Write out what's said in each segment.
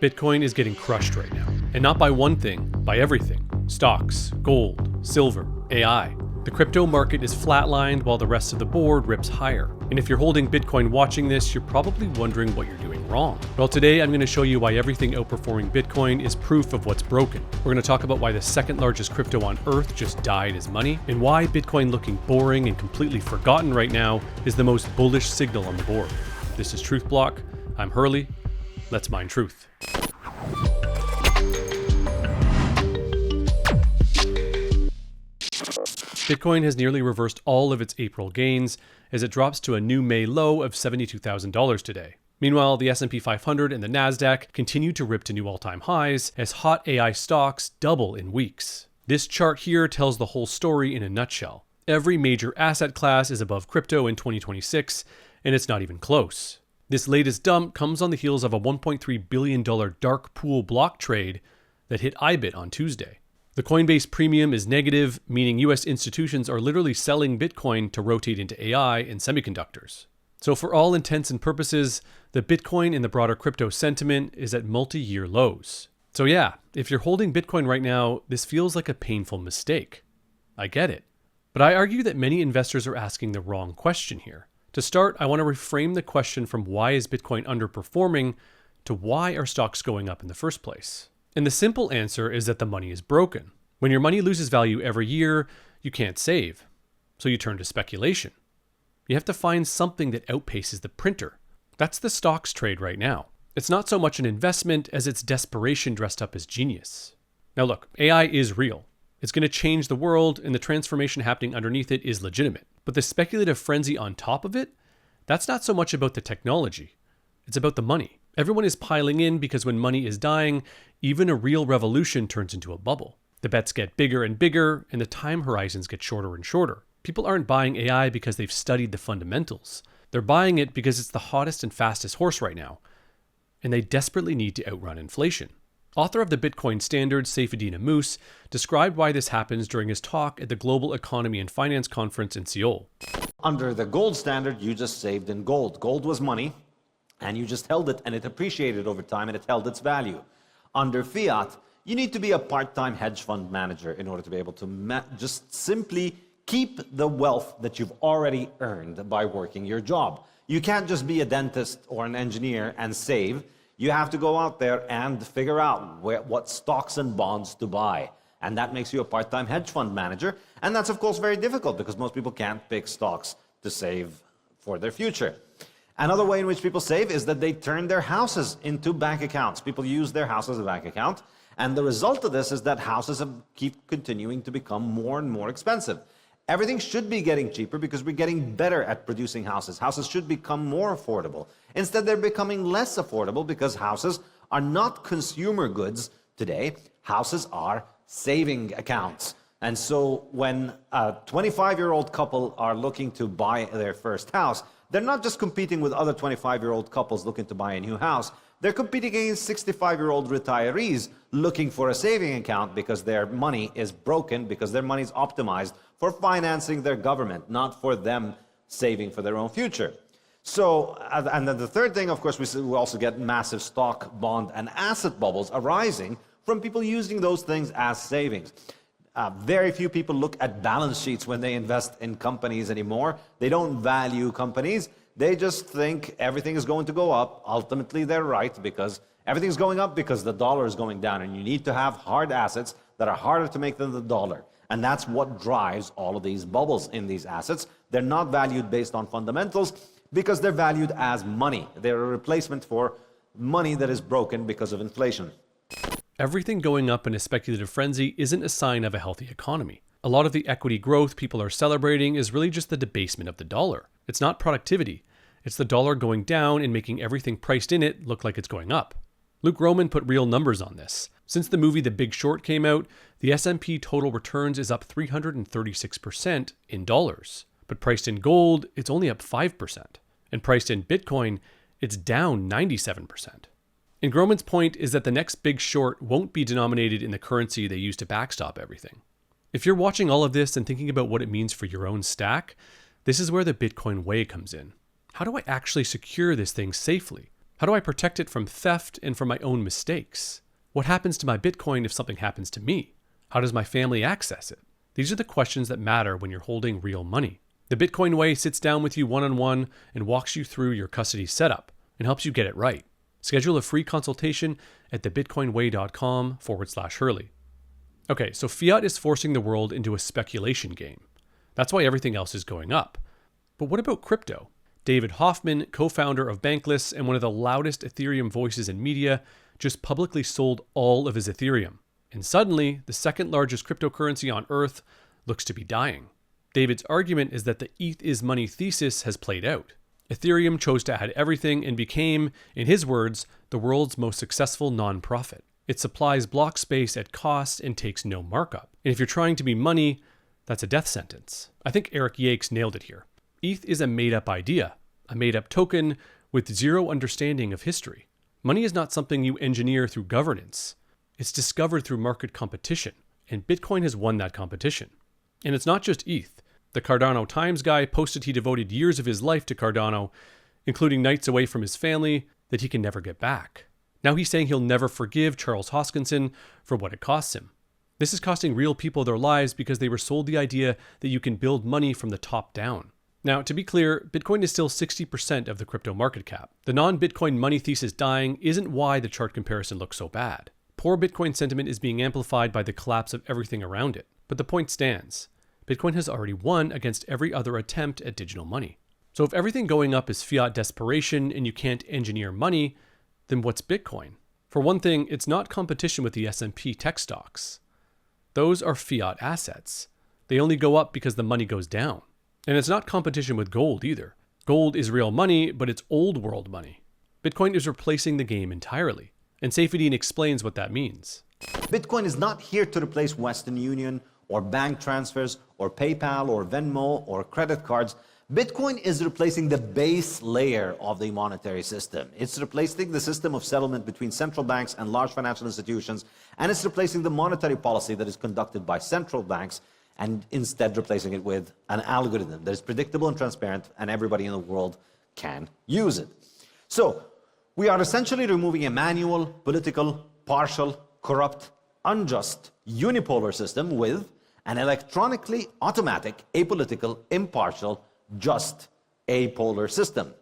Bitcoin is getting crushed right now. And not by one thing, by everything. Stocks, gold, silver, AI. The crypto market is flatlined while the rest of the board rips higher. And if you're holding Bitcoin watching this, you're probably wondering what you're doing wrong. Well, today I'm going to show you why everything outperforming Bitcoin is proof of what's broken. We're going to talk about why the second largest crypto on earth just died as money, and why Bitcoin looking boring and completely forgotten right now is the most bullish signal on the board. This is Truth Block. I'm Hurley. Let's mine truth. Bitcoin has nearly reversed all of its April gains as it drops to a new May low of $72,000 today. Meanwhile, the S&P 500 and the Nasdaq continue to rip to new all-time highs as hot AI stocks double in weeks. This chart here tells the whole story in a nutshell. Every major asset class is above crypto in 2026, and it's not even close. This latest dump comes on the heels of a $1.3 billion dark pool block trade that hit IBIT on Tuesday. The Coinbase premium is negative, meaning US institutions are literally selling Bitcoin to rotate into AI and semiconductors. So for all intents and purposes, the Bitcoin and the broader crypto sentiment is at multi-year lows. So yeah, if you're holding Bitcoin right now, this feels like a painful mistake. I get it. But I argue that many investors are asking the wrong question here. To start, I want to reframe the question from why is Bitcoin underperforming to why are stocks going up in the first place? And the simple answer is that the money is broken. When your money loses value every year, you can't save. So you turn to speculation. You have to find something that outpaces the printer. That's the stocks trade right now. It's not so much an investment as it's desperation dressed up as genius. Now look, AI is real. It's going to change the world, and the transformation happening underneath it is legitimate. But the speculative frenzy on top of it, that's not so much about the technology. It's about the money. Everyone is piling in because when money is dying, even a real revolution turns into a bubble. The bets get bigger and bigger, and the time horizons get shorter and shorter. People aren't buying AI because they've studied the fundamentals. They're buying it because it's the hottest and fastest horse right now, and they desperately need to outrun inflation. Author of the Bitcoin Standard, Saifedean Ammous, described why this happens during his talk at the Global Economy and Finance Conference in Seoul. Under the gold standard, you just saved in gold. Gold was money, and you just held it, and it appreciated over time, and it held its value. Under fiat, you need to be a part-time hedge fund manager in order to be able to just simply keep the wealth that you've already earned by working your job. You can't just be a dentist or an engineer and save. You have to go out there and figure out what stocks and bonds to buy. And that makes you a part-time hedge fund manager. And that's, of course, very difficult because most people can't pick stocks to save for their future. Another way in which people save is that they turn their houses into bank accounts. People use their house as a bank account. And the result of this is that houses keep continuing to become more and more expensive. Everything should be getting cheaper because we're getting better at producing houses. Houses should become more affordable. Instead, they're becoming less affordable because houses are not consumer goods today. Houses are saving accounts. And so when a 25-year-old couple are looking to buy their first house, they're not just competing with other 25-year-old couples looking to buy a new house. They're competing against 65-year-old retirees looking for a saving account because their money is broken, because their money is optimized for financing their government, not for them saving for their own future. So, and then the third thing, of course, we also get massive stock, bond, and asset bubbles arising from people using those things as savings. Very few people look at balance sheets when they invest in companies anymore. They don't value companies. They just think everything is going to go up. Ultimately, they're right because everything's going up because the dollar is going down, and you need to have hard assets that are harder to make than the dollar. And that's what drives all of these bubbles in these assets. They're not valued based on fundamentals because they're valued as money. They're a replacement for money that is broken because of inflation. Everything going up in a speculative frenzy isn't a sign of a healthy economy. A lot of the equity growth people are celebrating is really just the debasement of the dollar. It's not productivity. It's the dollar going down and making everything priced in it look like it's going up. Luke Roman put real numbers on this. Since the movie The Big Short came out, the S&P total returns is up 336% in dollars. But priced in gold, it's only up 5%. And priced in Bitcoin, it's down 97%. And Groman's point is that the next Big Short won't be denominated in the currency they use to backstop everything. If you're watching all of this and thinking about what it means for your own stack, this is where the Bitcoin way comes in. How do I actually secure this thing safely? How do I protect it from theft and from my own mistakes? What happens to my Bitcoin if something happens to me? How does my family access it? These are the questions that matter when you're holding real money. The Bitcoin Way sits down with you one-on-one and walks you through your custody setup and helps you get it right. Schedule a free consultation at thebitcoinway.com/Hurley. Okay, so fiat is forcing the world into a speculation game. That's why everything else is going up. But what about crypto? David Hoffman, co-founder of Bankless and one of the loudest Ethereum voices in media, just publicly sold all of his Ethereum. And suddenly, the second largest cryptocurrency on Earth looks to be dying. David's argument is that the ETH is money thesis has played out. Ethereum chose to add everything and became, in his words, the world's most successful nonprofit. It supplies block space at cost and takes no markup. And if you're trying to be money, that's a death sentence. I think Eric Yakes nailed it here. ETH is a made-up idea, a made-up token with zero understanding of history. Money is not something you engineer through governance. It's discovered through market competition, and Bitcoin has won that competition. And it's not just ETH. The Cardano Times guy posted he devoted years of his life to Cardano, including nights away from his family that he can never get back. Now he's saying he'll never forgive Charles Hoskinson for what it costs him. This is costing real people their lives because they were sold the idea that you can build money from the top down. Now, to be clear, Bitcoin is still 60% of the crypto market cap. The non-Bitcoin money thesis dying isn't why the chart comparison looks so bad. Poor Bitcoin sentiment is being amplified by the collapse of everything around it. But the point stands. Bitcoin has already won against every other attempt at digital money. So if everything going up is fiat desperation and you can't engineer money, then what's Bitcoin? For one thing, it's not competition with the S&P tech stocks. Those are fiat assets. They only go up because the money goes down. And it's not competition with gold either. Gold is real money, but it's old world money. Bitcoin is replacing the game entirely. And Saifedean explains what that means. Bitcoin is not here to replace Western Union or bank transfers or PayPal or Venmo or credit cards. Bitcoin is replacing the base layer of the monetary system. It's replacing the system of settlement between central banks and large financial institutions, and it's replacing the monetary policy that is conducted by central banks, and instead replacing it with an algorithm that is predictable and transparent, and everybody in the world can use it. So we are essentially removing a manual, political, partial, corrupt, unjust, unipolar system with an electronically automatic, apolitical, impartial, just apolar system.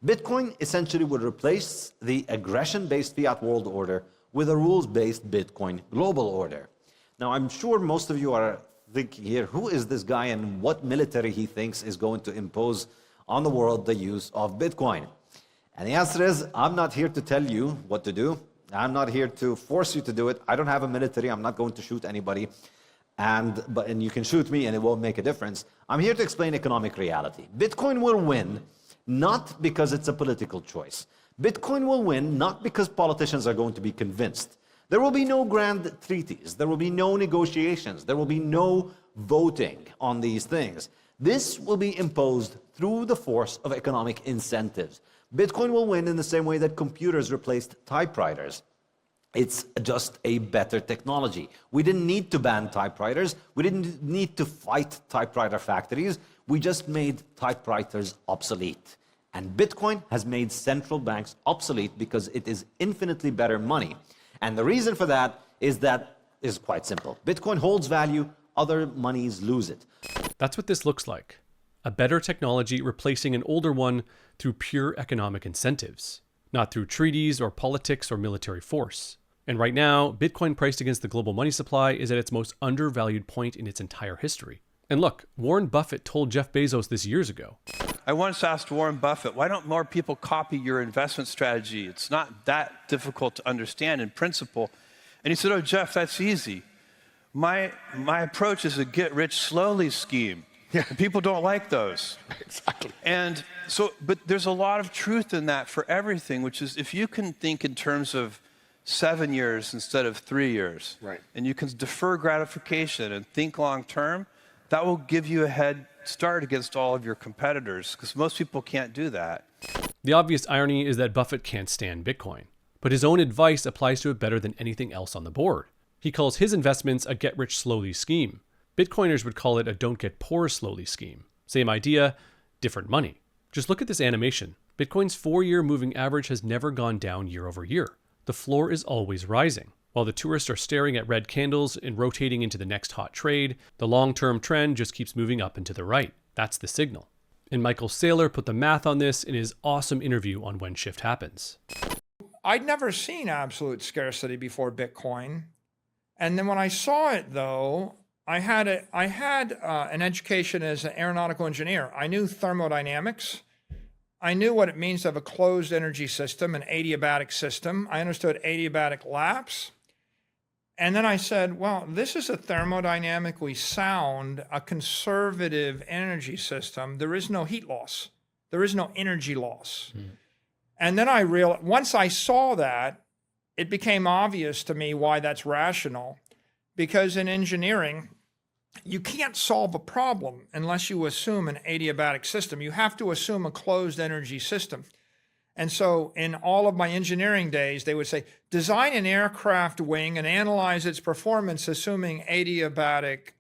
Bitcoin essentially would replace the aggression-based fiat world order with a rules-based Bitcoin global order. Now, I'm sure most of you are thinking here, who is this guy and what military he thinks is going to impose on the world the use of Bitcoin? And the answer is, I'm not here to tell you what to do. I'm not here to force you to do it. I don't have a military. I'm not going to shoot anybody. And you can shoot me and it won't make a difference. I'm here to explain economic reality. Bitcoin will win not because it's a political choice. Bitcoin will win not because politicians are going to be convinced. There will be no grand treaties. There will be no negotiations. There will be no voting on these things. This will be imposed through the force of economic incentives. Bitcoin will win in the same way that computers replaced typewriters. It's just a better technology. We didn't need to ban typewriters. We didn't need to fight typewriter factories. We just made typewriters obsolete. And Bitcoin has made central banks obsolete because it is infinitely better money. And the reason for that is quite simple. Bitcoin holds value, other monies lose it. That's what this looks like. A better technology replacing an older one through pure economic incentives, not through treaties or politics or military force. And right now, Bitcoin priced against the global money supply is at its most undervalued point in its entire history. And look, Warren Buffett told Jeff Bezos this years ago. I once asked Warren Buffett, why don't more people copy your investment strategy? It's not that difficult to understand in principle. And he said, oh, Jeff, that's easy. My approach is a get-rich-slowly scheme. Yeah. And people don't like those. Exactly. And so, but there's a lot of truth in that for everything, which is if you can think in terms of 7 years instead of 3 years, right, and you can defer gratification and think long term, that will give you a head start against all of your competitors, because most people can't do that. The obvious irony is that Buffett can't stand Bitcoin, but his own advice applies to it better than anything else on the board. He calls his investments a get-rich-slowly scheme. Bitcoiners would call it a don't-get-poor-slowly scheme. Same idea, different money. Just look at this animation. Bitcoin's 4-year moving average has never gone down year over year. The floor is always rising. While the tourists are staring at red candles and rotating into the next hot trade, the long-term trend just keeps moving up and to the right. That's the signal. And Michael Saylor put the math on this in his awesome interview on When Shift Happens. I'd never seen absolute scarcity before Bitcoin. And then when I saw it, though, I had an education as an aeronautical engineer. I knew thermodynamics. I knew what it means to have a closed energy system, an adiabatic system. I understood adiabatic lapse. And then I said, well, this is a thermodynamically sound, a conservative energy system. There is no heat loss. There is no energy loss. And then I realized, once I saw that, it became obvious to me why that's rational. Because in engineering, you can't solve a problem unless you assume an adiabatic system. You have to assume a closed energy system. And so in all of my engineering days, they would say, design an aircraft wing and analyze its performance, assuming adiabatic,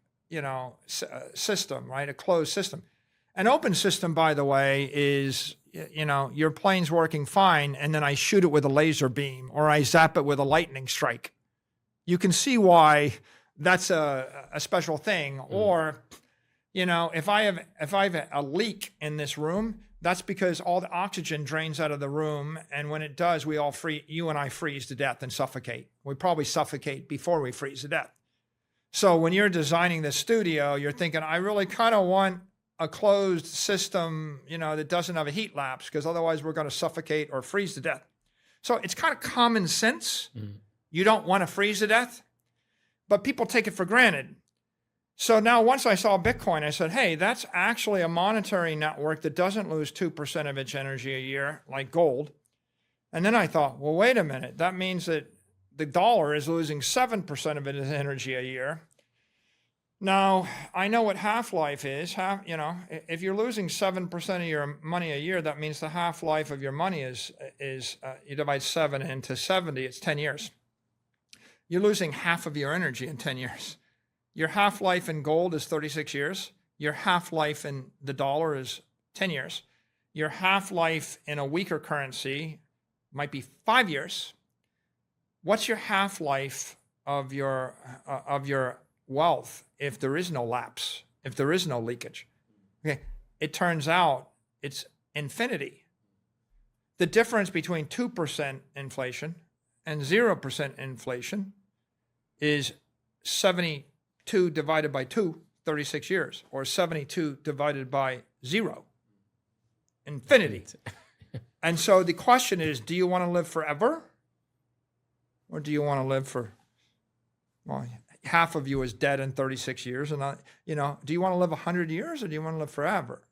system, right? A closed system. An open system, by the way, is, your plane's working fine, and then I shoot it with a laser beam, or I zap it with a lightning strike. You can see why that's a special thing. Or, if I have a leak in this room, that's because all the oxygen drains out of the room, and when it does, you and I freeze to death and suffocate. We probably suffocate before we freeze to death. So when you're designing the studio, you're thinking, I really kind of want a closed system, that doesn't have a heat lapse, because otherwise we're going to suffocate or freeze to death. So it's kind of common sense. You don't want to freeze to death, but people take it for granted. So now once I saw Bitcoin, I said, hey, that's actually a monetary network that doesn't lose 2% of its energy a year, like gold. And then I thought, well, wait a minute. That means that the dollar is losing 7% of its energy a year. Now, I know what half-life is. If you're losing 7% of your money a year, that means the half-life of your money is you divide 7 into 70, it's 10 years. You're losing half of your energy in 10 years. Your half-life in gold is 36 years. Your half-life in the dollar is 10 years. Your half-life in a weaker currency might be 5 years. What's your half-life of your wealth if there is no lapse, if there is no leakage? Okay, it turns out it's infinity. The difference between 2% inflation and 0% inflation is 72 divided by 2, 36 years, or 72 divided by 0, infinity. And so the question is, do you want to live forever? Or do you want to live for, well, half of you is dead in 36 years. And, do you want to live 100 years or do you want to live forever?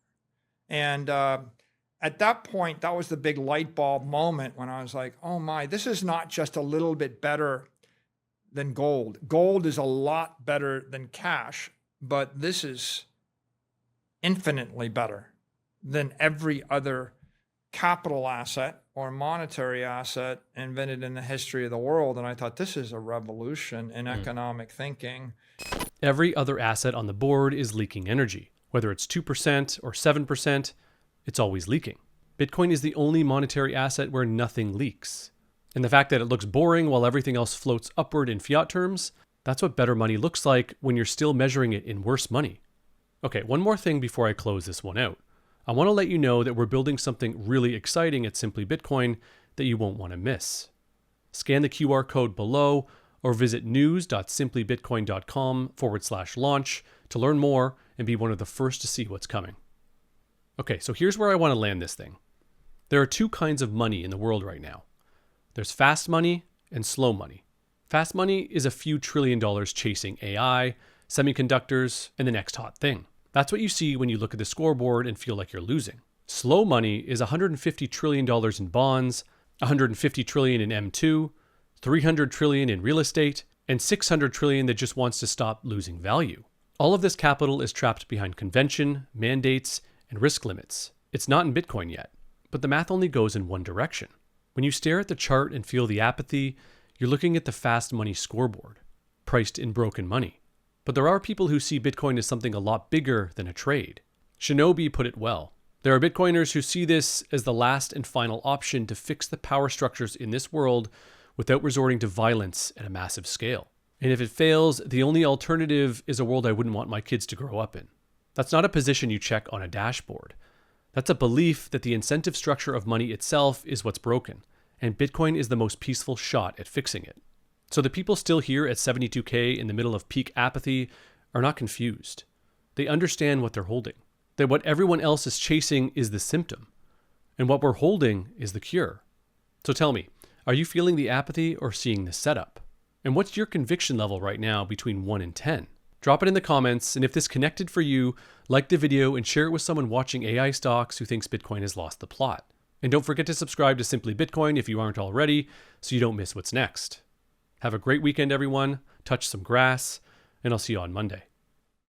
And at that point, that was the big light bulb moment when I was like, oh my, this is not just a little bit better than gold. Gold is a lot better than cash, but this is infinitely better than every other capital asset or monetary asset invented in the history of the world. And I thought, this is a revolution in economic thinking. Every other asset on the board is leaking energy. Whether it's 2% or 7%, it's always leaking. Bitcoin is the only monetary asset where nothing leaks. And the fact that it looks boring while everything else floats upward in fiat terms, that's what better money looks like when you're still measuring it in worse money. Okay, one more thing before I close this one out. I want to let you know that we're building something really exciting at Simply Bitcoin that you won't want to miss. Scan the QR code below or visit news.simplybitcoin.com/launch to learn more and be one of the first to see what's coming. Okay, so here's where I want to land this thing. There are two kinds of money in the world right now. There's fast money and slow money. Fast money is a few $1 trillion chasing AI, semiconductors, and the next hot thing. That's what you see when you look at the scoreboard and feel like you're losing. Slow money is $150 trillion in bonds, $150 trillion in M2, $300 trillion in real estate, and $600 trillion that just wants to stop losing value. All of this capital is trapped behind convention, mandates, and risk limits. It's not in Bitcoin yet, but the math only goes in one direction. When you stare at the chart and feel the apathy, you're looking at the fast money scoreboard, priced in broken money. But there are people who see Bitcoin as something a lot bigger than a trade. Shinobi put it well. There are Bitcoiners who see this as the last and final option to fix the power structures in this world without resorting to violence at a massive scale. And if it fails, the only alternative is a world I wouldn't want my kids to grow up in. That's not a position you check on a dashboard. That's a belief that the incentive structure of money itself is what's broken, and Bitcoin is the most peaceful shot at fixing it. So the people still here at 72K in the middle of peak apathy are not confused. They understand what they're holding, that what everyone else is chasing is the symptom, and what we're holding is the cure. So tell me, are you feeling the apathy or seeing the setup? And what's your conviction level right now between 1 and 10? Drop it in the comments, and if this connected for you, like the video and share it with someone watching AI stocks who thinks Bitcoin has lost the plot. And don't forget to subscribe to Simply Bitcoin if you aren't already, so you don't miss what's next. Have a great weekend, everyone. Touch some grass, and I'll see you on Monday.